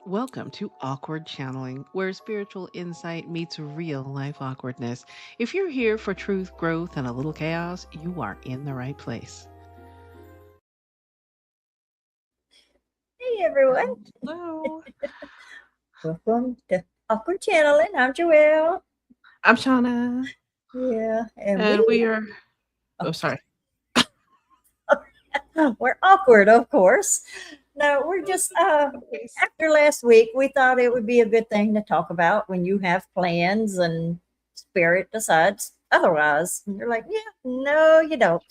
Welcome to Awkward Channeling, where spiritual insight meets real life awkwardness. If you're here for truth, growth, and a little chaos, you are in the right place. Hey everyone, Hello. welcome to Awkward Channeling. I'm Joelle. I'm Shauna, Yeah, and and we are. oh, Oh, sorry. we're awkward, of course. No, we're just after last week, we thought it would be a good thing to talk about when you have plans and spirit decides otherwise. And you're like, yeah, no, you don't.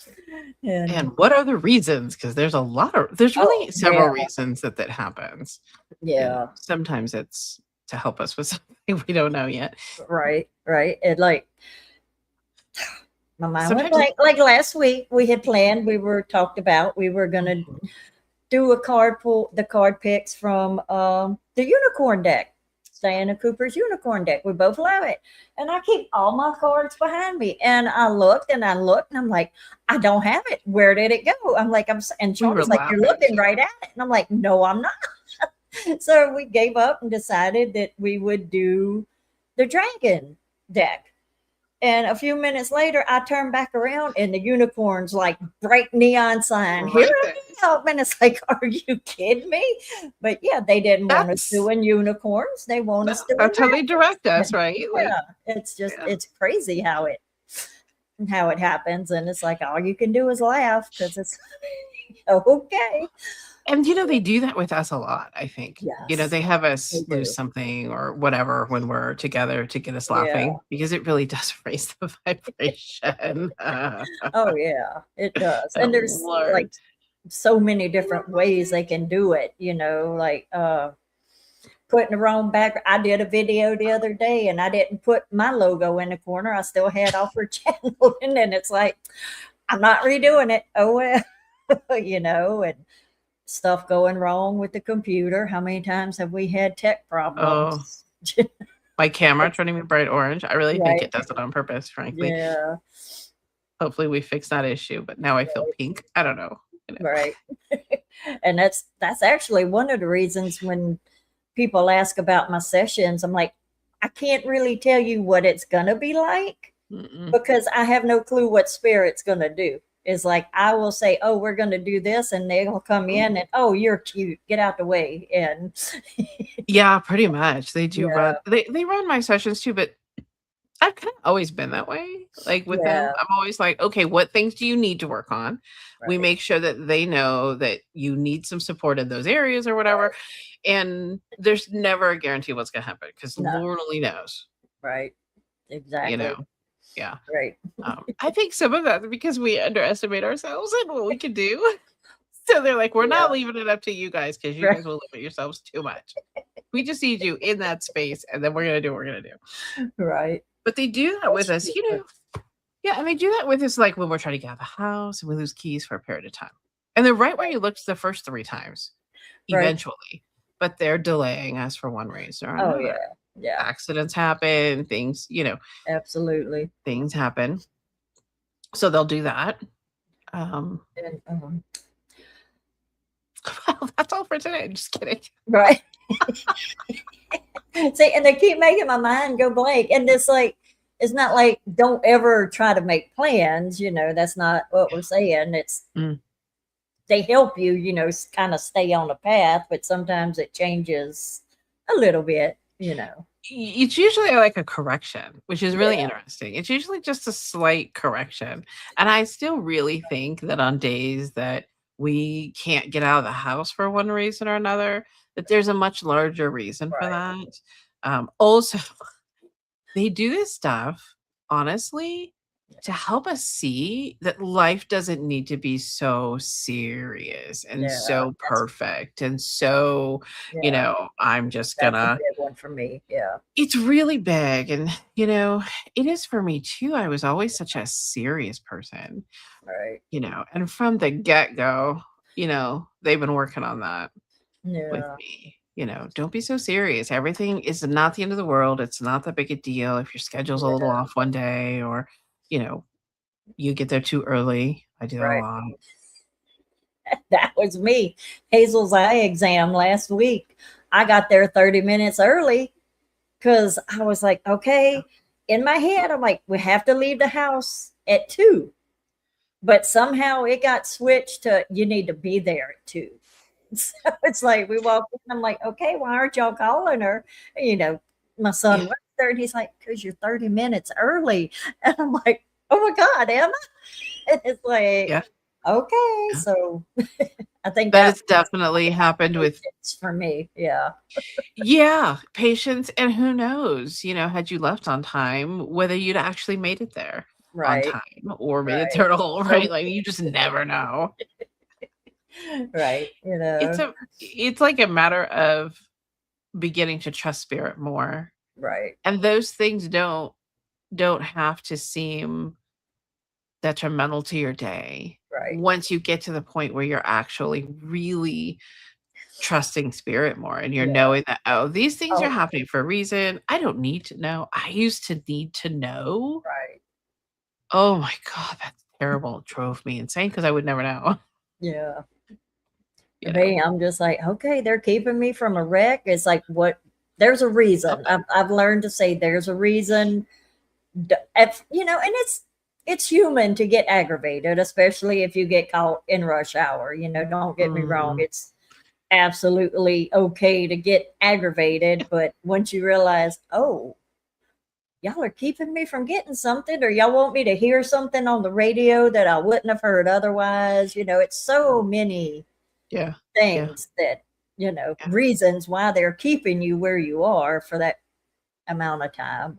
And And what are the reasons? Because there's oh really several yeah, reasons that happens. yeah, Sometimes it's to help us with something we don't know yet. right, right. And like my mind went Sometimes it's blank. Like last week, we had planned. We were talked about. We were gonna do a card pull, the card picks from the unicorn deck, Diana Cooper's unicorn deck. We both love it. And I keep all my cards behind me. And I looked and I looked and I'm like, I don't have it. Where did it go? And we were Shauna's like, you're laughing. looking right at it. And I'm like, no, I'm not. So we gave up and decided that we would do the dragon deck. And a few minutes later, I turned back around and the unicorn's like bright neon sign. Here Right there. I am. And it's like, are you kidding me? But yeah, they didn't want us That's doing unicorns. They want us doing that's how they direct us, that. right? Like, Yeah. It's just yeah. it's crazy how it happens. And it's like all you can do is laugh because it's okay. And they do that with us a lot, I think. Yes, They have they us lose do. something or whatever when we're together to get us Yeah. laughing because it really does raise the vibration. Oh yeah, it does. Oh, And there's like Lord. so many different ways they can do it, like putting the wrong back. I did a video the other day and I didn't put my logo in the corner. I still had offer channel and it's like, I'm not redoing it. Oh well, and stuff going wrong with the computer. How many times have we had tech Oh, problems? my camera turning me bright orange. I really think Right. it does it on purpose, frankly. Yeah. Hopefully we fix that issue, but now I feel pink. I don't know. Right. And that's actually one of the reasons when people ask about my sessions, I'm like, I can't really tell you what it's gonna be like Mm-mm. because I have no clue what spirit's gonna do. It's like I will say, "Oh, we're gonna do this," and they'll come in and, "Oh, you're cute. Get out the way." And Yeah, pretty much. They do run yeah, they run my sessions too, but I've kind of always been that way. Like with them, yeah, I'm always like, okay, what things do you need to work on? We right, make sure that they know that you need some support in those areas or whatever. right. And there's never a guarantee what's going to happen because No, Lord only knows, right, you exactly, know? Yeah. right. I think some of that because we underestimate ourselves and what we can do. So they're like, we're not Yeah, leaving it up to you guys because you right, guys will limit yourselves too much. We just need you in that space and then we're going to do what we're going to do. right. But they do that with That's us, true. yeah, and they do that with us, like, when we're trying to get out of the house and we lose keys for a period of time. And they're right where you looked the first 3 times, Right. eventually, but they're delaying us for one reason or Oh, another. yeah, yeah, Accidents happen, absolutely. things happen. So they'll do that. Um, And, well, that's all for today. Just kidding. right. See, and they keep making my mind go blank. And it's like, it's not like don't ever try to make plans, that's not what we're saying. It's Mm. they help you, kind of stay on the path, but sometimes it changes a little bit. It's usually like a correction, which is really Yeah, interesting. It's usually just a slight correction. And I still really think that on days that we can't get out of the house for one reason or another, that there's a much larger reason for right. that. Also, they do this stuff, honestly, to help us see that life doesn't need to be so serious and Yeah, so that's perfect and so, yeah, I'm just that's a gonna big one for me. Yeah, it's really big, and, it is for me too. I was always such a serious person, right. and from the get-go, they've been working on that with Yeah, me. Don't be so serious. Everything is not the end of the world. It's not that big a deal if your schedule's a little yeah, off one day or, you know, you get there too early. I do that a right. lot. That was me. Hazel's eye exam last week. I got there 30 minutes early because I was like, okay, in my head, I'm like, we have to leave the house at 2. But somehow it got switched to you need to be there at 2. So it's like we walked in, I'm like, okay, why aren't y'all calling her? You know, my son Yeah. was there and he's like, because you're 30 minutes early. And I'm like, oh my God, Emma. And it's like, Yeah. okay. Yeah. So I think That that has definitely happened with, it's for me. Yeah. yeah, patience, and who knows, had you left on time, whether you'd actually made it there on Right. time or made it Right. there at all, So right? Like, you just never know. right. It's a it's like a matter of beginning to trust spirit more, Right. and those things don't have to seem detrimental to your day Right. once you get to the point where you're actually really trusting spirit more and you're Yeah. knowing that, oh, these things are Oh, happening for a reason. I don't need to know. I used to need to know. right. Oh my God, that's terrible. It drove me insane because I would never know. Yeah. You know. Me, I'm just like, okay, they're keeping me from a wreck. It's like, what? There's a reason. I've learned to say there's a reason. If, and it's human to get aggravated, especially if you get caught in rush hour. Don't get me wrong. Mhm. It's absolutely okay to get aggravated, but once you realize, oh, y'all are keeping me from getting something, or y'all want me to hear something on the radio that I wouldn't have heard otherwise. It's so many Yeah. Yeah. things that, Yeah. reasons why they're keeping you where you are for that amount of time.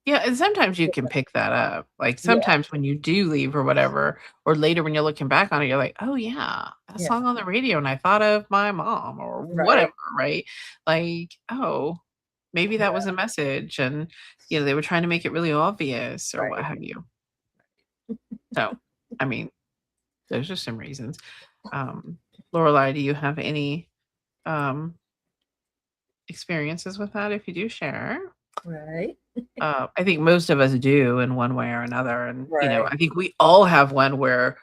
Yeah, and sometimes you can pick that up. Like, Yeah, sometimes when you do leave or whatever, or later when you're looking back on it, you're like, "Oh, yeah, that yeah, song on the radio, and I thought of my mom," or right. whatever, right? Like, "Oh, maybe that was a message," and, they were trying to make it really obvious or what Right. have you. So, I mean, those are some reasons. Um, Lorelai, do you have any, um, experiences with that? If you do, share. Right. I think most of us do in one way or another, and, Right. I think we all have one where,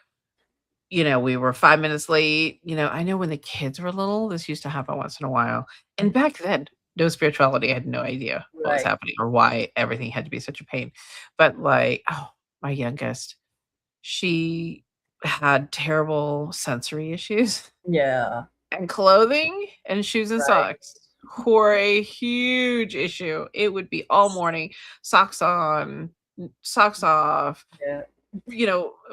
we were 5 minutes late. I know when the kids were little, this used to happen once in a while, and back then, no spirituality, I had no idea what was Right. happening or why everything had to be such a pain, but, like, oh, my youngest, she had terrible sensory issues. Yeah. And clothing and shoes and Right. socks were a huge issue. It would be all morning, socks on, socks off, Yeah.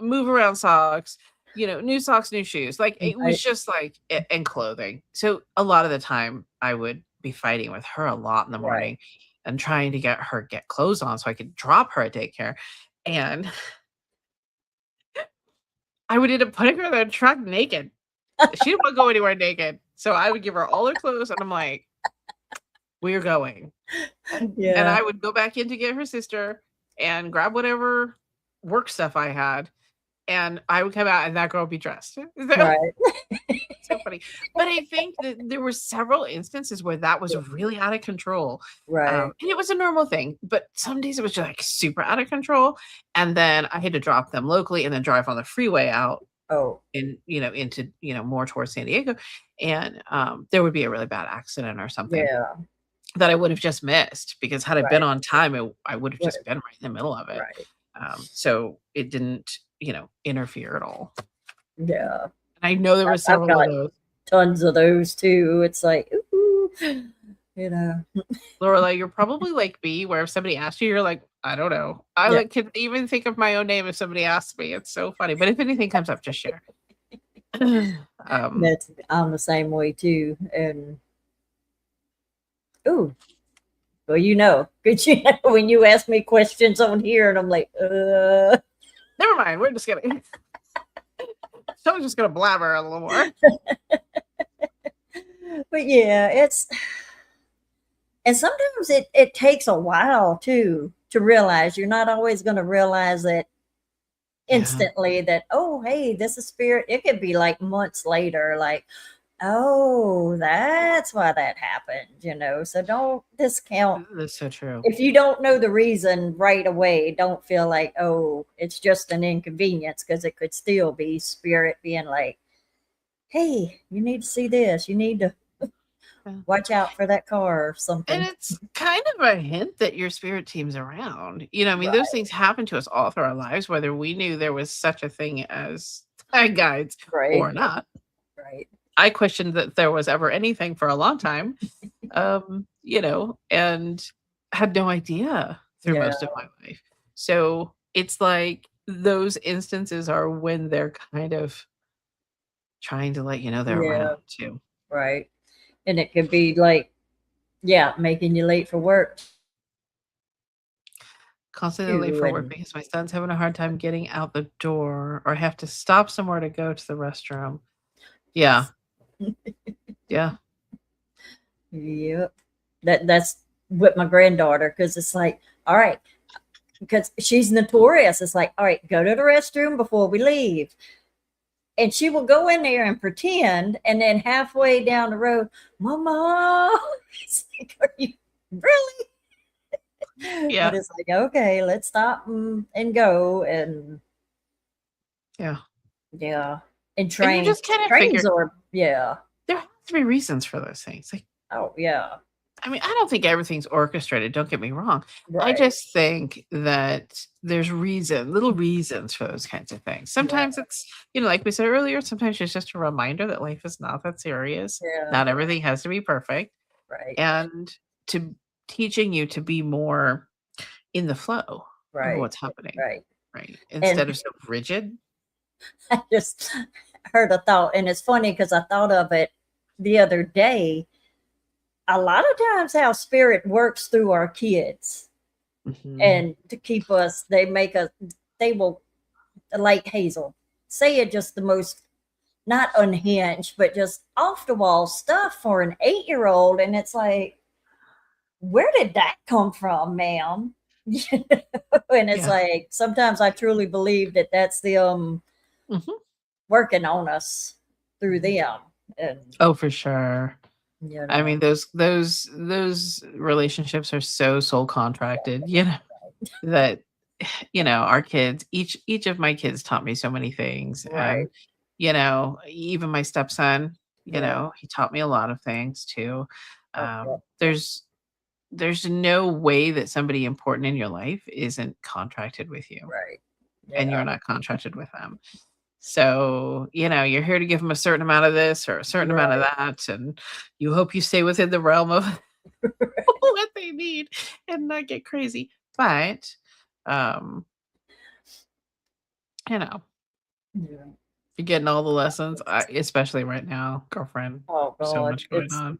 move around socks, new socks, new shoes. Like, it was Right. just like and clothing. So a lot of the time I would be fighting with her a lot in the Right. morning and trying to get clothes on so I could drop her at daycare. And I would end up putting her in the truck naked. She didn't wanna go anywhere naked, so I would give her all her clothes, and I'm like, "We're going." And Yeah. I would go back in to get her sister and grab whatever work stuff I had, and I would come out, and that girl would be dressed. So Right. so funny. But I think that there were several instances where that was really out of control, Right. and it was a normal thing, but some days it was just, like, super out of control, and then I had to drop them locally and then drive on the freeway out Oh, into, more towards San Diego, and, there would be a really bad accident or something yeah. that I would have just missed because had I been Right. on time, I would have What? just been right in the middle of it. Right. So it didn't, interfere at all. Yeah. And I know there were I've several of got those. tons of those too. It's like, ooh, you know. Lorelai, you're probably like me, where if somebody asks you, you're like, "I don't know." I, Yeah. like, can even think of my own name if somebody asks me. It's so funny, but if anything comes up, just share. Um, I'm the same way too. And ooh, well, because when you ask me questions on here, and I'm like, Never mind, we're just gonna someone's just gonna blabber a little more. but yeah, and sometimes it takes a while too to realize. You're not always going to realize it Yeah. instantly that, oh, hey, this is spirit. It could be like months later, like, oh, that's why that happened, So don't discount. That's so true. If you don't know the reason right away, don't feel like, oh, it's just an inconvenience, because it could still be spirit being like, hey, you need to see this. You need to Yeah. watch out for that car or And something. it's kind of a hint that your spirit team's around. I mean, those Right, things happen to us all through our lives, whether we knew there was such a thing as tag guides right, or not. right. I questioned that there was ever anything for a long time, and had no idea through Yeah, most of my life. So it's like those instances are when they're kind of trying to let you know they're yeah, around too. right. And it could be like, yeah, making you late for work Constantly late too. for work And because my son's having a hard time getting out the door or have to stop somewhere to go to the restroom. Yeah, yeah. yep, that's with my granddaughter because it's like, all right, because she's notorious. It's like, all right, go to the restroom before we leave. And she will go in there and pretend, and then halfway down the road, Mama, it's like, are you really? But Yeah, it's like, okay, let's stop and go. And yeah. yeah, and And you just kinda trains figure are, yeah. there has to be reasons for those things. Like, Oh, yeah. I mean, I don't think everything's orchestrated, don't get me wrong. I Right. just think that there's little reasons for those kinds of things. Yeah. Sometimes it's, like we said earlier, sometimes it's just a reminder that life is not that serious. Yeah. Not everything has to be perfect. Right. And to teaching you to be more in the flow of Right. what's happening, Right. right? And Instead of so rigid. I just heard a thought, and it's funny because I thought of it the other day. A lot of times, how spirit works through our kids, Mhm. and to keep us, they will, like Hazel, say it just the most not unhinged, but just off the wall stuff for an 8-year-old. And it's like, where did that come from, ma'am? And it's Yeah. like, sometimes I truly believe that that's them Mhm. working on us through Mhm. them. And, Oh, for sure. you I know, mean, those relationships are so soul contracted, that our kids, each of my kids taught me so many things. right. And even my stepson, Yeah. he taught me a lot of things too. Oh, yeah. There's no way that somebody important in your life isn't contracted with you, Right. and Yeah. you're not contracted with them. So, you're here to give them a certain amount of this or a certain amount of Right. that, and you hope you stay within the realm of what they need and not get crazy. But, um, you know, Yeah. you're getting all the lessons, especially right now, girlfriend. Oh So God. much going on.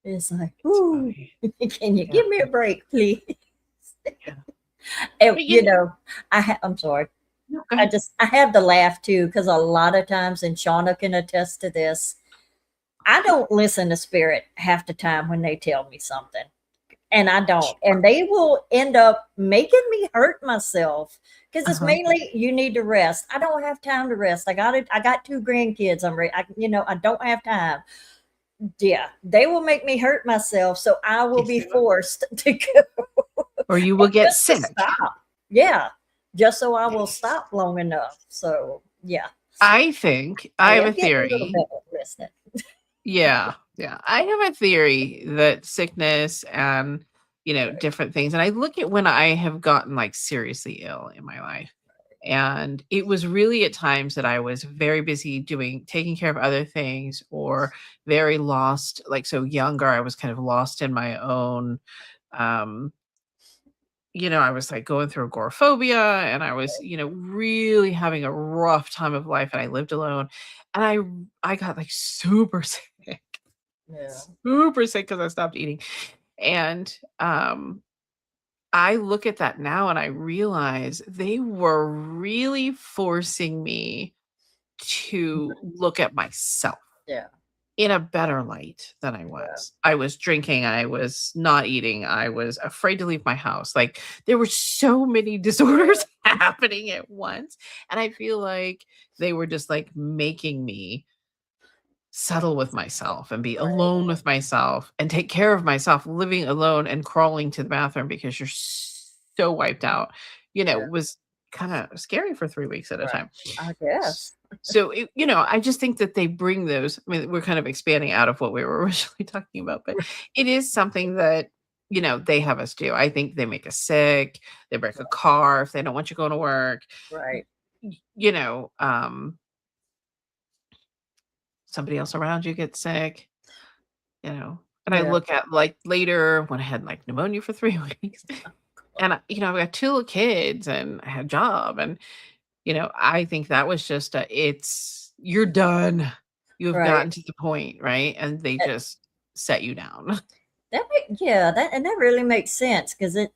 It's like, It's ooh, funny. can you Yeah, give me a break, please? yeah. And, But I'm sorry. no, go ahead. I have to laugh too because a lot of times, and Shauna can attest to this, I don't listen to spirit half the time when they tell me something, and I don't, and they will end up making me hurt myself because it's Uh-huh. mainly you need to rest. I don't have time to rest. I got it. I got 2 grandkids. I don't have time. Yeah, they will make me hurt myself, so I will Yes, be they will. forced to go Or you will get just to sick. stop. Yeah, just so I will Yes. stop long enough. So yeah, I think I I have a am getting a little theory. better at listening. Yeah, yeah. I have a theory that sickness and, Right. different things, and I look at when I have gotten, like, seriously ill in my life, and it was really at times that I was very busy taking care of other things or very lost, like, so younger, I was kind of lost in my own, um I was, like, going through agoraphobia, and I was, really having a rough time of life, and I lived alone, and I got, like, super sick. Yeah. Super sick because I stopped eating. And, I look at that now and I realize they were really forcing me to look at myself Yeah. in a better light than I Yeah. was. I was drinking, I was not eating, I was afraid to leave my house. Like, there were so many disorders happening at once, and I feel like they were just, like, making me settle with myself and be Right. alone with myself and take care of myself, living alone and crawling to the bathroom because you're so wiped out, Yeah. was kind of scary for 3 weeks at a Right. time. I S guess. so, I just think that they bring those. I mean, we're kind of expanding out of what we were originally talking about, but it is something that, they have us do. I think they make us sick, they break a car if they don't want you going to work, Right. y you know, somebody else around you gets sick, and I Yeah. look at, like, later when I had, like, pneumonia for 3 weeks, and I've got 2 little kids and I had a job, and I think that was just you're done. You have Right. gotten to the point, right? And they Uh, just set you down. yeah, that really makes sense because it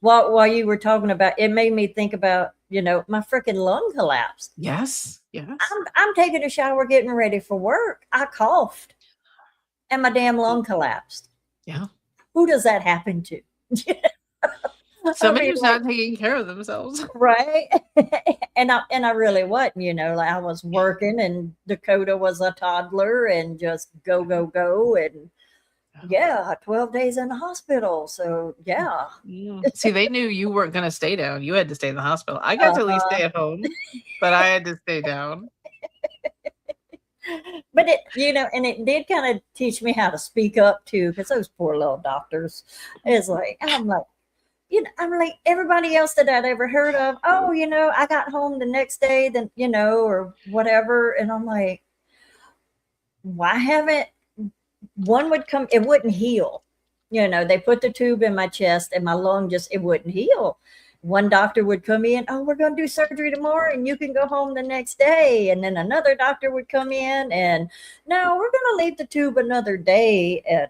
while you were talking about it made me think about, my freaking lung collapsed. Yes, yes. I'm taking a shower getting ready for work. I coughed and my damn lung collapsed. Yeah. Who does that happen to? I Somebody mean, who's like, not taking care of themselves. right? And I really wasn't, like I was working and Dakota was a toddler and just go, go, go. And yeah, 12 days in the hospital. So yeah. Yeah. See, they knew you weren't gonna stay down. You had to stay in the hospital. I got to at least Uh-huh. stay at home, but I had to stay down. But and it did kind of teach me how to speak up too, because those poor little doctors. It's like, I'm like everybody else that I'd ever heard of. Oh, I got home the next day, then, or whatever. And I'm like, why haven't one would come, it wouldn't heal. They put the tube in my chest and my lung it wouldn't heal. One doctor would come in, oh, we're going to do surgery tomorrow and you can go home the next day. And then another doctor would come in and no, we're going to leave the tube another day. And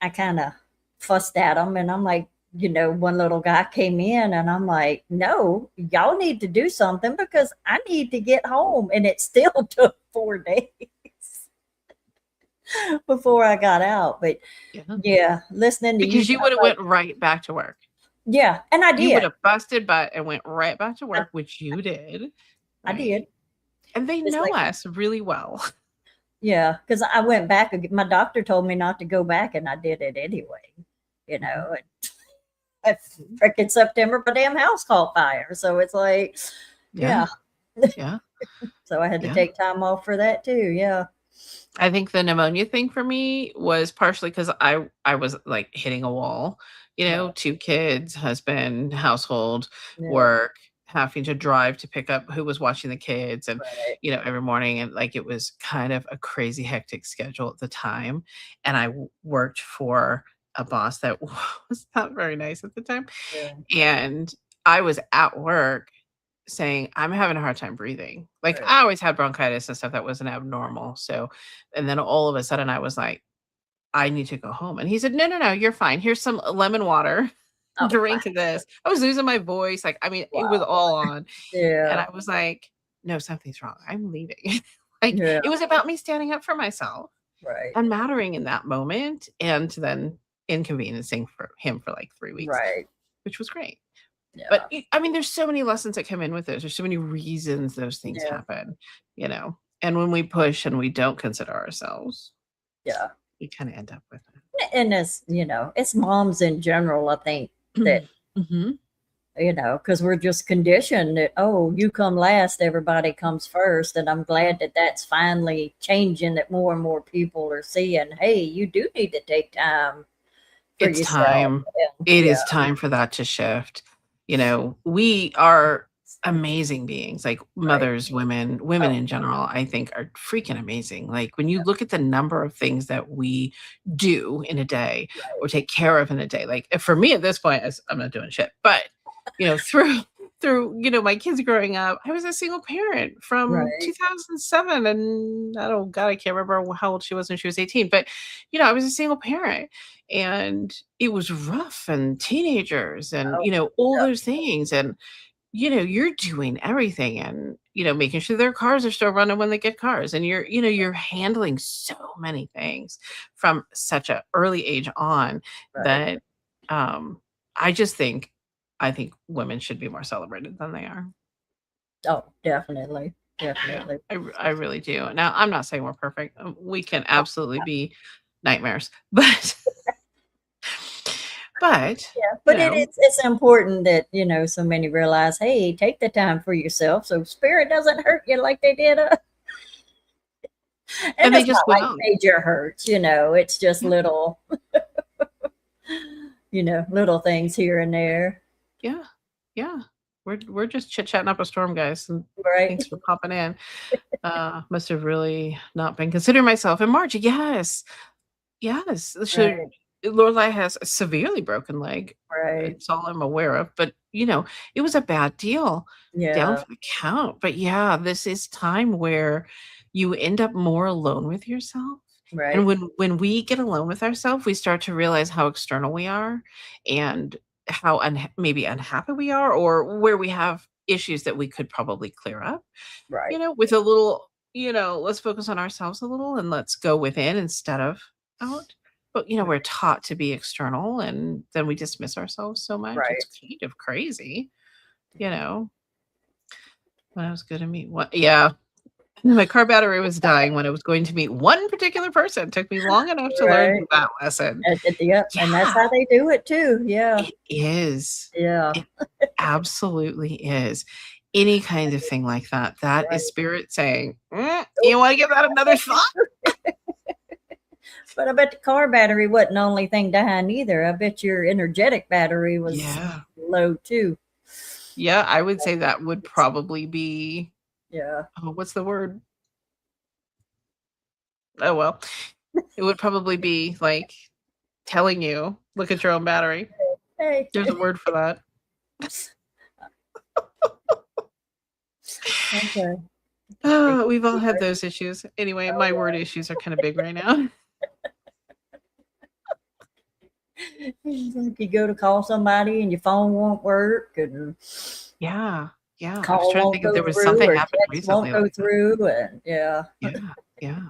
I kind of fussed at them and I'm like, one little guy came in and I'm like, no, y'all need to do something because I need to get home. And it still took 4 days before I got out. But Yeah. yeah, listening to you Because you talk would have like, went right back to work. yeah, and I You would did. have busted butt and went right back to I, work, which you did, I did. right? And they It's know like, us really well. yeah, because I went back. My doctor told me not to go back, and I did it anyway. Mhm. And freaking September, my damn house caught fire. So it's like, Yeah, yeah. yeah, So I had to yeah. take time off for that too. Yeah. I think the pneumonia thing for me was partially because I was, like, hitting a wall, Right. 2 kids, husband, household, Yeah. work, having to drive to pick up who was watching the kids and, Right. every morning, and, like, it was kind of a crazy hectic schedule at the time, and I worked for a boss that was not very nice at the time, Yeah. and I was at work saying, "I'm having a hard time breathing." Like, Right. I always had bronchitis and stuff that wasn't abnormal, so and then all of a sudden I was like, "I need to go home." And he said, "No, no, no, you're fine. Here's some lemon water. Oh, Drink this." I was losing my voice, like, I mean, it was wow. all on, and Yeah. I was like, "No, something's wrong. I'm leaving." Like, Yeah. it was about me standing up for myself Right. and mattering in that moment, and then inconveniencing for him for, like, 3 weeks, Right. which was great. But Yeah. I mean, there's so many lessons that come in with those. There's so many reasons those things Yeah. happen, and when we push and we don't consider ourselves, Yeah. we kinda end up with And it's moms in general, I think that, it. Mhm. because we're just conditioned that, oh, you come last, everybody comes first. And I'm glad that that's finally changing, that more and more people are seeing, hey, you do need to take time for It's yourself. time. And It yeah, is time for that to shift. We are amazing beings, like right. mothers, women Oh, in general, I think are freaking amazing. Like when you look at the number of things that we do in a day right, or take care of in a day, like for me at this point, I'm not doing shit, but through my kids growing up, I was a single parent from right, 2007, and I don't God, I can't remember how old she was when she was 18, but I was a single parent, and it was rough, and teenagers and, oh, all yeah, those things. And, you're doing everything and, making sure their cars are still running when they get cars. And you're handling so many things from such a early age on right. that I just I think women should be more celebrated than they are. Oh, definitely, Yeah, definitely. I really do. Now, I'm not saying we're perfect. We can absolutely be nightmares, but But, Yeah, you but know, it's important that, so many realize, hey, take the time for yourself so spirit doesn't hurt you like they did us. And and they it's just not went like on. major hurts, it's just Yeah, little things here and there. yeah, yeah. We're just chit-chatting up a storm, guys, and Right. thanks for popping in. Must have really not been considering myself in March. Yes. Yes. Right. Lorelai has a severely broken leg. Right. It's all I'm aware of, but, it was a bad deal, down Yeah. for the count. But, yeah, this is time where you end up more alone with yourself, and Right. when we get alone with ourselves, we start to realize how external we are and how maybe unhappy we are, or where we have issues that we could probably clear up, Right. with a little, let's focus on ourselves a little and let's go within instead of out. But, we're taught to be external and then we dismiss ourselves so much. It's Right. kind of crazy, you know. When I was going to meet one, yeah. My car battery was dying when I was going to meet one particular person. It took me long enough to learn Right. that lesson. Yep. And that's Yeah, how they do it too. Yeah. it is. Yeah. It absolutely is. Any kind of thing like that, that is Right. spirit saying, you want to give that another thought? But I bet the car battery wasn't the only thing dying either. I bet your energetic battery was Yeah. low too. Yeah, I would say that would probably be, Yeah. oh, what's the word? Oh, well, it would probably be like telling you, look at your own battery. Hey. There's a word for that. Okay. Oh, we've all had those issues. Anyway, my word issues are kind of big right now. Like you go to call somebody and your phone won't work and Yeah. Yeah. I was call trying to won't think if go there was through something or happened text won't recently go like that. through and yeah. Yeah. Yeah.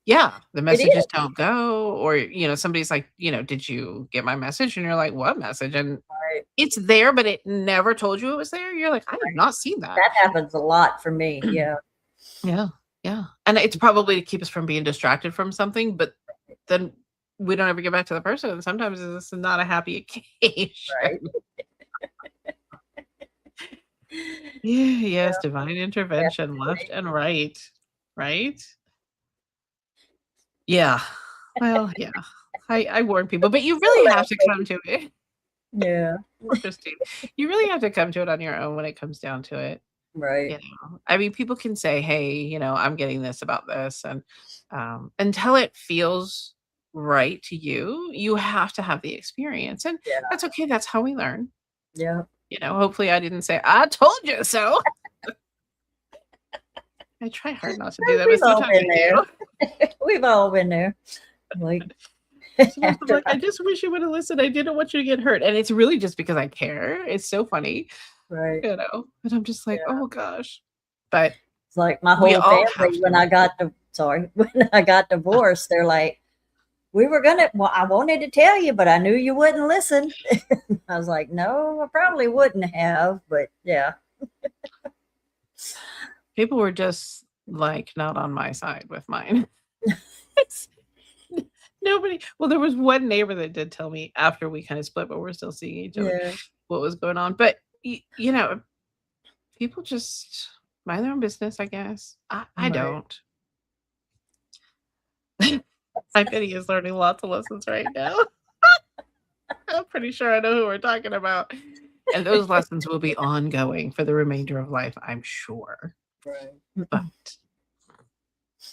Yeah. The It messages is. don't go, or, somebody's like, did you get my message? And you're like, what message? And Right. it's there, but it never told you it was there. You're like, I have not seen that. That happens a lot for me. Yeah. Yeah, yeah, and it's probably to keep us from being distracted from something, but then we don't ever get back to the person, and sometimes it's not a happy occasion. Right. Yeah, yes, Yeah. divine intervention left Definitely. and right? Yeah. Well, yeah. I warn people, but you So really have to come laughing. to it. Yeah. Poor Christine. You really have to come to it on your own when it comes down to it. Right. I mean, people can say, "Hey, I'm getting this about this," and until it feels right to you, you have to have the experience, and Yeah. that's okay. That's how we learn. Yeah. Hopefully, I didn't say, "I told you so." I try hard not to do that, We've but all sometimes been I there. do. We've all been there. Like Sometimes I'm after like, "I just wish you would have listened. I didn't want you to get hurt," and it's really just because I care. It's so funny, right. and I'm just like, Yeah. "Oh gosh," but It's like my we whole all family have when to. when I got divorced, they're like, we were gonna well, I wanted to tell you, but I knew you wouldn't listen. I was like, no, I probably wouldn't have, but yeah. People were just, like, not on my side with mine. It's nobody, well, there was one neighbor that did tell me after we kinda split, but we're still seeing each other, Yeah. what was going on, but people just mind their own business, I guess. I Right. don't. I bet he is learning lots of lessons right now. I'm pretty sure I know who we're talking about, and those lessons will be ongoing for the remainder of life, I'm sure, Right. but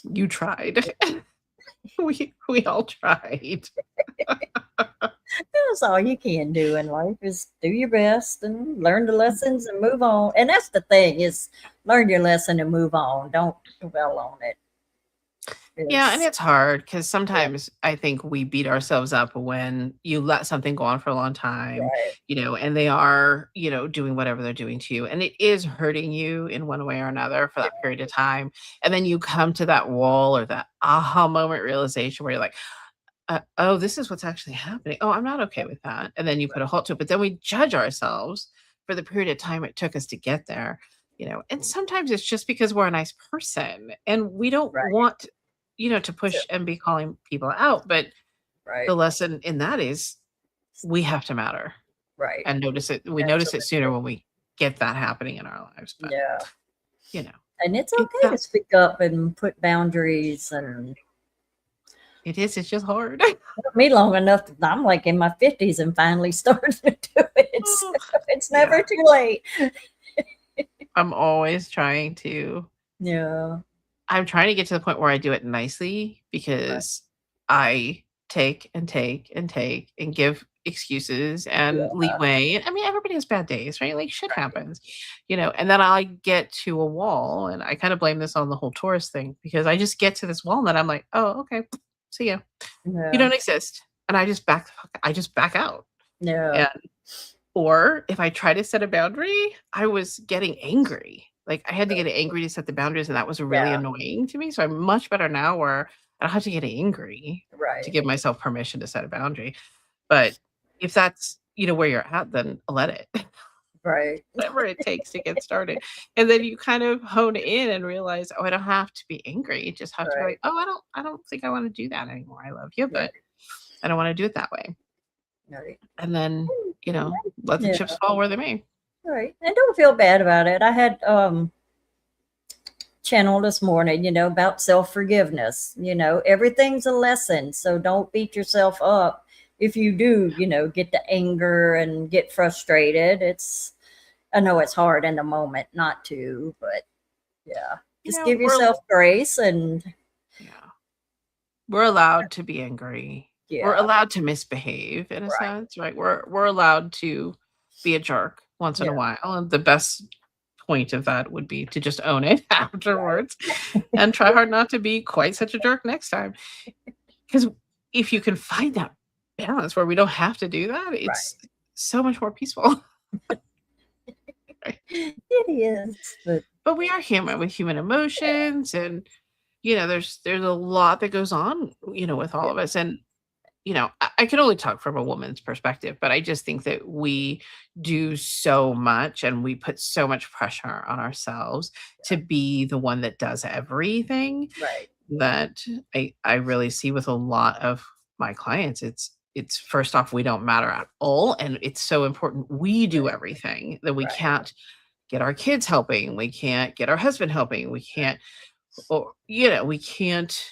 you tried. We all tried. That's all you can do in life is do your best and learn the lessons and move on. And that's the thing is learn your lesson and move on. Don't dwell on it. Yeah, and It's it's hard because yeah, sometimes I think we beat ourselves up when you let something go on for a long time, right, and they are, doing whatever they're doing to you, and it is hurting you in one way or another for that period of time. And then you come to that wall or that aha moment realization where you're like, oh, this is what's actually happening. Oh, I'm not okay with that. And then you put a halt to it. But then we judge ourselves for the period of time it took us to get there. And sometimes it's just because we're a nice person and we don't right, want, to so, push and be calling people out. But right, the lesson in that is we have to matter Right. and notice it. We notice it sooner Absolutely. when we get that happening in our lives. But, Yeah. you know, And it's it's okay to not, speak up and put boundaries, and it is, it's just hard. it took me long enough that I'm like in my 50s and finally starting to do it. So Oh, it's never yeah. too late. I'm always trying to Yeah. I'm trying to get to the point where I do it nicely Right. because I take and take and take and give excuses and Yeah. leeway. I mean, everybody has bad days, right? Like shit Right. happens, and then I get to a wall and I kind of blame this on the whole tourist thing because I just get to this wall and then I'm like, oh, okay, see ya. You Yeah. don't exist. And I just back out. Yeah. And or if I try to set a boundary, I was getting angry. Like, I had to get angry to set the boundaries, and that was really Yeah. annoying to me, so I'm much better now where I don't have to get angry to Right. give myself permission to set a boundary. But if that's, where you're at, then let it. Right. Whatever it takes to get started. And then you kind of hone in and realize, "Oh, I don't have to be angry." You just have to be Right. like, "Oh, I don't think I wanna do that anymore. I love you, Right. but I don't wanna do it that way." Right. And then, let the Yeah. chips fall where they may. Right. And don't feel bad about it. I had channel this morning, about self-forgiveness. Everything's a lesson. So don't beat yourself up if you do, get the anger and get frustrated. I know it's hard in the moment not to, but yeah. Just give We're yourself grace and Yeah. We're allowed to be angry. We're yeah, allowed to misbehave in a right. sense, right? We're allowed to be a jerk once in Yeah, a while, and the best point of that would be to just own it right. afterwards and try hard not to be quite such a jerk next time. Because if you can find that balance where we don't have to do that, Right. it's so much more peaceful. Right? It is, but But we are human with human emotions and there's a lot that goes on, with all yeah, of us. And I can only talk from a woman's perspective, but I just think that we do so much and we put so much pressure on ourselves to be the one that does everything right, that I really see with a lot of my clients. It's first off, we don't matter at all. And it's so important we do everything that we right, can't get our kids helping, we can't get our husband helping, we can't or we can't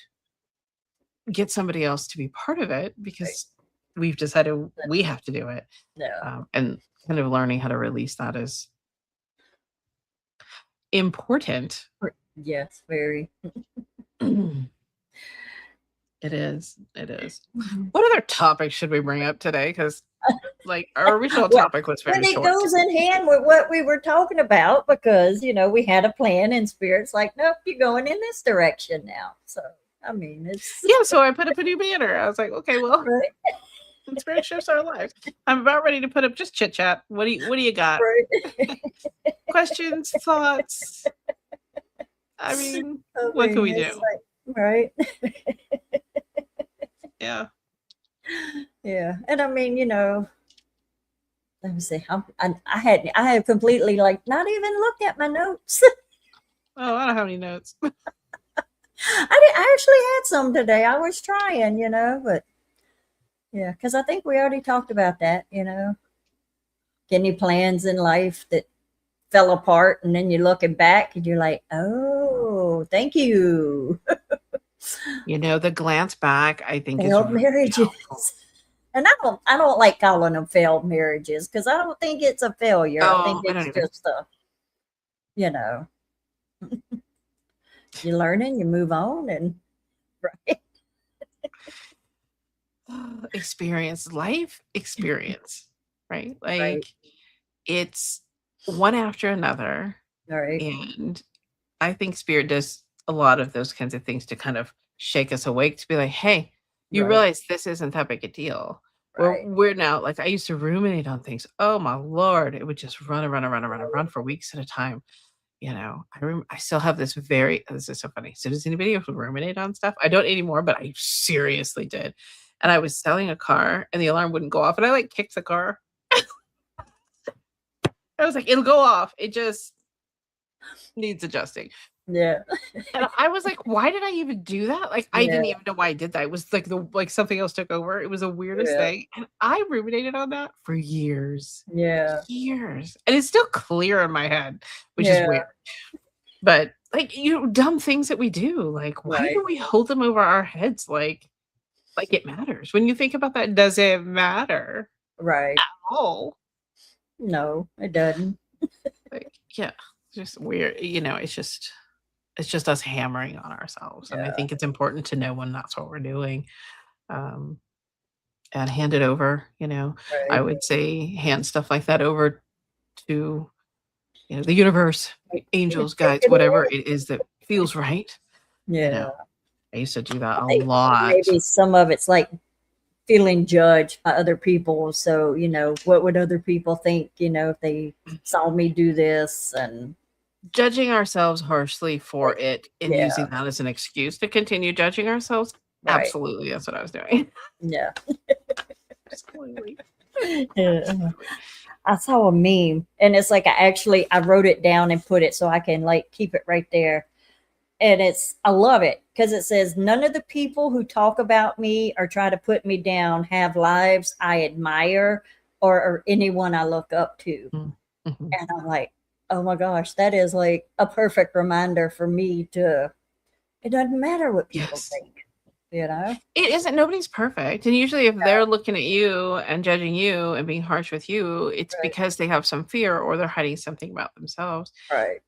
get somebody else to be part of it right. because we've decided we have to do it. No. And kind of learning how to release that is important. Yes, very. It is. It is. Mhm. What other topic should we bring up today? Because like our original Well, topic was and very it short. goes in hand with what we were talking about because we had a plan and spirits like, nope, you're going in this direction now. So I mean, it's Yeah, so I put up a new banner. I was like, okay, well, right, spirit shifts our lives. I'm about ready to put up just chit chat. What do you got? right. Questions, thoughts? I mean, I what can mean, we it's do? like right. Yeah. Yeah, and I mean, let me see. I had completely like not even looked at my notes. Oh, I don't have any notes. I actually had some today. I was trying, but yeah, because I think we already talked about that. Any plans in life that fell apart, and then you're looking back and you're like, oh, thank you. The glance back, I think, is Failed really helpful. marriages. And I don't like calling them failed marriages because I don't think it's a failure. I think Oh, I don't it's either. just you know, you learn and you move on and right. Experience, life experience, right? Right. Like, it's one after another, Right. and I think spirit does a lot of those kinds of things to kind of shake us awake to be like, "Hey, you Right. realize this isn't that big a deal." Right. We're now like, I used to ruminate on things. Oh my lord, it would just run and run and run and run and run for weeks at a time. I still have this is so funny. So does anybody else ruminate on stuff? I don't anymore, but I seriously did. And I was selling a car and the alarm wouldn't go off and I like kicked the car. I was like, it'll go off. It just needs adjusting. Yeah. And I was like, "Why did I even do that?" Like, I Yeah. didn't even know why I did that. It was like something else took over. It was the weirdest Yeah. thing, and I ruminated on that for years. Yeah. Years, and it's still clear in my head, which is Yeah. weird. But, like, dumb things that we do, like, why Right. do we hold them over our heads like it matters? When you think about that, does it matter Right. at all? No, it doesn't. Like, yeah, just weird, it's just us hammering on ourselves, and I Yeah. think it's important to know when that's what we're doing, um, and hand it over, I Right. would say hand stuff like that over to, the universe, angels, Take guides, it whatever away. it is that feels right, you know? Yeah. I used to do that I a think lot. maybe some of it's like feeling judged by other people. So, what would other people think, if they saw me do this and Judging ourselves harshly for it and yeah, using that as an excuse to continue judging ourselves, right. absolutely, that's what I was doing. Yeah. Absolutely, Yeah. absolutely. I saw a meme and it's like I wrote it down and put it so I can like keep it right there. And I love it because it says none of the people who talk about me or try to put me down have lives I admire or anyone I look up to. Mm, mhm. And I'm like, oh my gosh, that is like a perfect reminder for me to it doesn't matter what people Yes. think, you know? It isn't, nobody's perfect, and usually if Yeah, they're looking at you and judging you and being harsh with you, it's right, because they have some fear or they're hiding something about themselves, right,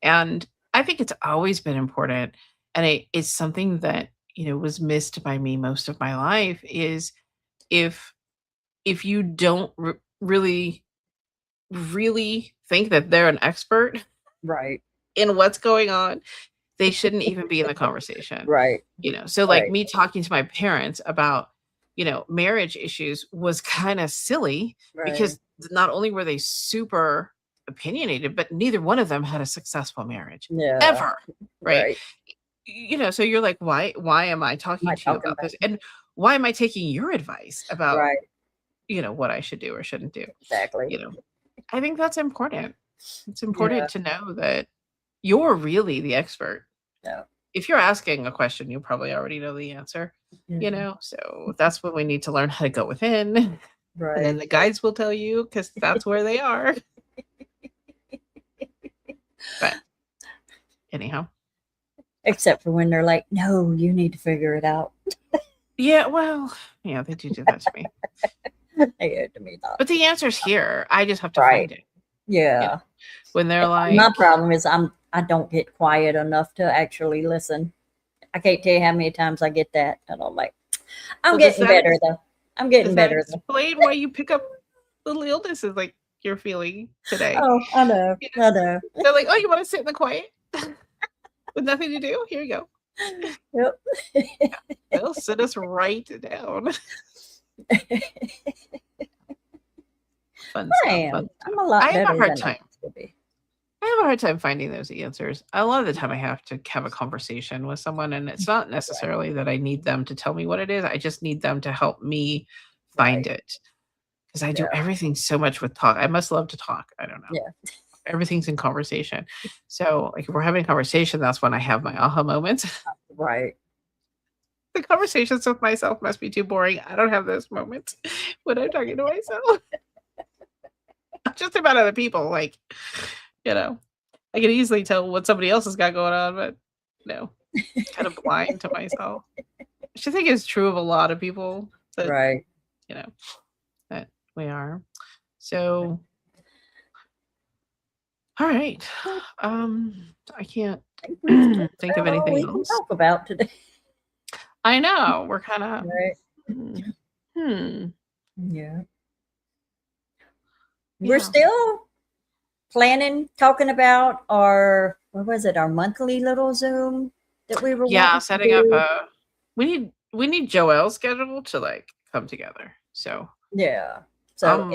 and I think it's always been important, and it's something that, was missed by me most of my life is if you don't really, really think that they're an expert right, in what's going on, they shouldn't even be in the conversation. right, So, like, right. me talking to my parents about, marriage issues was kinda silly Right. because not only were they super opinionated, but neither one of them had a successful marriage, Yeah, ever, right? right. So you're like, "Why am I Am I talking to you talking about about this? And why am I taking your advice about, right, what I should do or shouldn't do?" exactly. You know? I think that's important. It's Yeah, important to know that you're really the expert. yeah, If you're asking a question, you probably already know the answer, yeah, So that's when we need to learn how to go within, and then right. the guides will tell you because that's where they are. But anyhow. Except for when they're like, "No, you need to figure it out." Yeah, well, yeah, they do that to me. They had to me not. But the answer's here. I just have to Right. find it, you know? Yeah. When they're My like, problem is I don't get quiet enough to actually listen. I can't tell you how many times I get that, and I'm like, I'm "Well, getting better though. I'm getting does that better though. explain why you pick up little illnesses like you're feeling today?" Oh, I know. You I know. They're like, "Oh, you wanna sit in the quiet with nothing to do? Here you go." Yep. They'll sit us right down. Fun I stuff, am. fun I'm stuff. a lot I have a better hard than I time. used to be. I have a hard time finding those answers. A lot of the time I have to have a conversation with someone, and it's not Right. necessarily that I need them to tell me what it is, I just need them to help me find Right. it. Because I do Yeah. everything so much with talk. I must love to talk, I don't know. Yeah. Everything's in conversation. So, like, if we're having a conversation, that's when I have my aha moments. Right. The conversations with myself must be too boring. I don't have those moments when I'm talking to myself. Just about other people, like, you know, I can easily tell what somebody else has got going on, but no, kind of blind to myself. Which I think is true of a lot of people that, Right. you know, that we are. So, all right. I can't I think we've talked think of about all anything we can else. talk about today. I know we're kind of, Right. hmm, Yeah. We're yeah, still planning, talking about our, what was it, our monthly little Zoom that we were yeah. wanting to Setting up do. a, we need Joelle's schedule to like come together. So, Yeah. So um,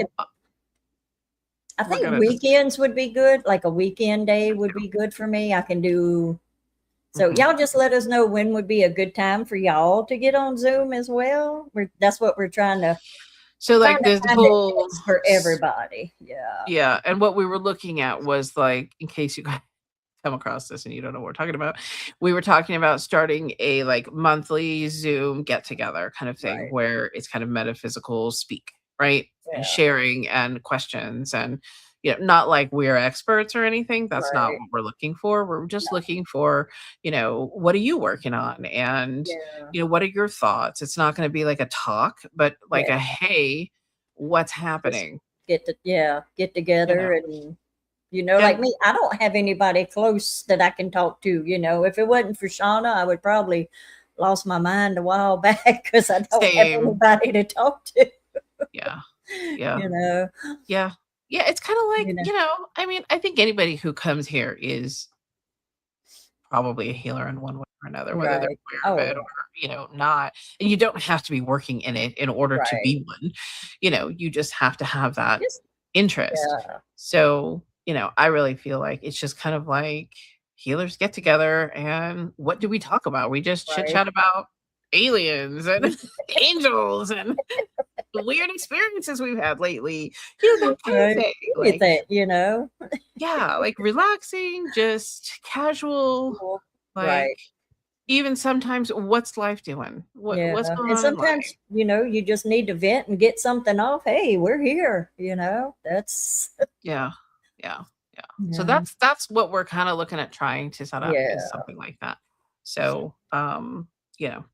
I we're think gonna just, weekends would be good. Like a weekend day would be good for me. I can do. So mhm. y'all just let us know when would be a good time for y'all to get on Zoom as well. That's what we're So trying like to this find it whole, fits for everybody. Yeah. yeah. And what we were looking at was like, in case you guys come across this and you don't know what we're talking about. We were talking about starting a like monthly Zoom get together kind of thing Right. where it's kind of metaphysical speak, right? And Yeah. sharing and questions and not like we're experts or anything. That's not Right. what we're looking for. We're just No. looking for, what are you working on? And, Yeah. what are your thoughts? It's not going to be like a talk, but like Yeah. a hey, what's Just happening? get You know, together and like and me, I don't have anybody close that I can talk to. If it wasn't for Shauna, I would probably lost my mind a while back because I don't have same. anybody to talk to. Yeah. Yeah. You know, Yeah. Yeah, it's kinda like, you know, I mean, I think anybody who comes here is probably a healer in one way or another, whether they're right. aware of Oh it or, yeah, not. And you don't have to be working in it in order to right. be one. You just have to have that Just interest. yeah, So, I really feel like it's just kind of like healers get together and what do we talk about? We just chit right. chat about aliens and angels and the weird experiences we've had lately, that kind of Right. thing. Like, Anything. yeah, like relaxing, just casual, Cool. like Right. even sometimes what's life doing? Yeah. What's going And on in life? sometimes, you just need to vent and get something off. Hey, we're here. That's Yeah. Yeah. Yeah. So yeah. that's what we're kind of looking at trying to set up is Yeah. something like that. So, you know,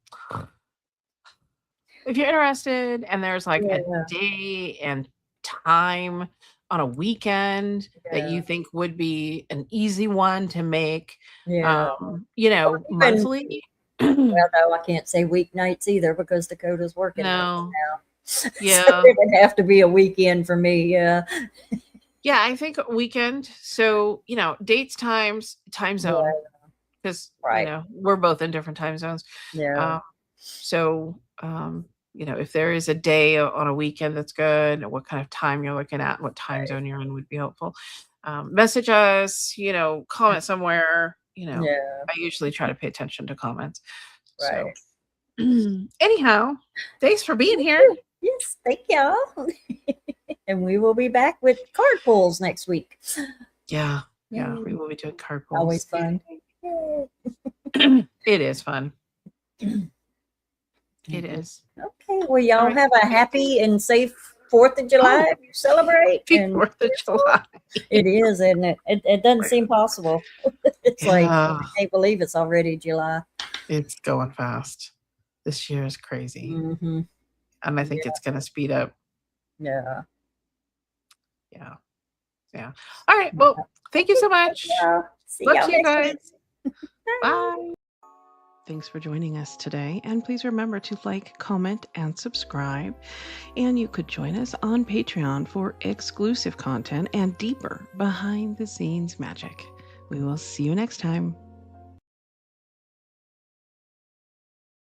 if you're interested and there's like a Yeah. day and time on a weekend that Yeah. you think would be an easy one to make, Yeah. Or even monthly. well, no, I can't say weeknights either because Dakota's working nights No. now. So Yeah. it would have to be a weekend for me. Yeah. Yeah, I think a weekend. So, dates, times, time zone, Yeah. because, Right. we're both in different time zones. Yeah. Um, so, if there is a day on a weekend that's good, and what kind of time you're looking at, what time Right. zone you're in would be helpful. Message us, comment somewhere. Yeah. I usually try to pay attention to comments. So, Right. anyhow, thanks for being Thank here. you. Yes. Thank y'all. And we will be back with card pulls next week. Yeah, yeah, Yay. we will be doing card Always pulls. fun. Yay. It is fun. It is. Okay. Well, All y'all right. have a happy and safe 4th of July Oh, if you celebrate. happy And 4th of July. it is, isn't it? It doesn't seem possible. It's like, Yeah, I can't believe it's already July. it's going fast. This year is crazy, Mm-hmm. and I think Yeah. it's gonna speed up. Yeah. Yeah, yeah. All right, well, thank you Okay. so much. Yeah. See Love y'all to you next week. guys. Bye. Bye. Thanks for joining us today, and please remember to like, comment, and subscribe. And you could join us on Patreon for exclusive content and deeper behind the scenes magic. We will see you next time.